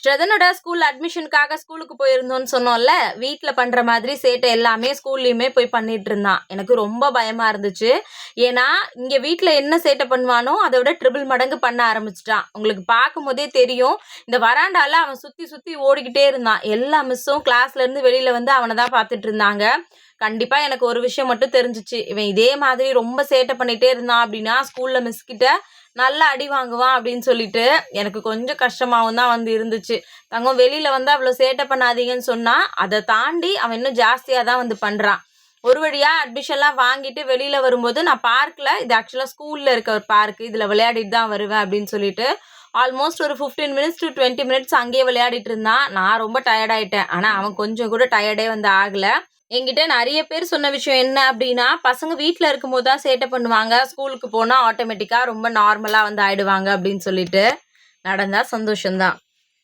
ஸ்ரதனோட school அட்மிஷனுக்காக ஸ்கூலுக்கு போயிருந்தோம்னு சொன்னோம்ல, வீட்ல பண்ற மாதிரி சேட்டை எல்லாமே ஸ்கூல்லயுமே போய் பண்ணிட்டு இருந்தான். எனக்கு ரொம்ப பயமா இருந்துச்சு. ஏன்னா, இங்க வீட்ல என்ன சேட்டை பண்ணுவானோ, அத விட ட்ரிபிள் மடங்கு பண்ண ஆரம்பிச்சுட்டான். உங்களுக்கு பார்க்கும்போதே தெரியும். இந்த வராண்டால அவன் சுத்தி சுத்தி ஓடிக்கிட்டே இருந்தான். எல்லா மிஸ்ஸும் கிளாஸ்ல இருந்து வெளியில வந்து அவன தான் பார்த்துட்டு இருந்தாங்க. கண்டிப்பா எனக்கு ஒரு விஷயம் மட்டும் தெரிஞ்சுச்சு. இவன் இதே மாதிரி ரொம்ப சேட்டை பண்ணிட்டே இருந்தான் அப்படின்னா, ஸ்கூல்ல மிஸ் கிட்ட நல்லா அடி வாங்குவான் அப்படின்னு சொல்லிட்டு, எனக்கு கொஞ்சம் கஷ்டமாவும் தான் வந்து இருந்துச்சு. தங்கம் வெளியில வந்து அவ்வளோ சேட்டை பண்ணாதீங்கன்னு சொன்னா, அத தாண்டி அவன் இன்னும் ஜாஸ்தியா தான் வந்து பண்றான். ஒரு வழியா அட்மிஷன்லாம் வாங்கிட்டு வெளியில வரும்போது, நான் பார்க்ல இது ஆக்சுவலா ஸ்கூல்ல இருக்க ஒரு பார்க். இதுல விளையாடிட்டு தான் வருவேன் அப்படின்னு சொல்லிட்டு, ஆல்மோஸ்ட் ஒரு 15 மினிட்ஸ் டூ 20 மினிட்ஸ் அங்கேயே விளையாடிட்டு இருந்தான். நான் ரொம்ப டயர்ட் ஆயிட்டேன். ஆனா அவன் கொஞ்சம் கூட டயர்டே வந்து ஆகல. என்கிட்ட நெறைய பேர் சொன்ன விஷயம் என்ன அப்டின்னா, பசங்க வீட்ல இருக்கும்போது தான் சேட்டை பண்ணுவாங்க. ஸ்கூலுக்கு போனா ஆட்டோமேட்டிக்கா ரொம்ப நார்மலா வந்து ஆயிடுவாங்க அப்டின்னு சொல்லிட்டு. நடந்தா சந்தோஷம் தான்.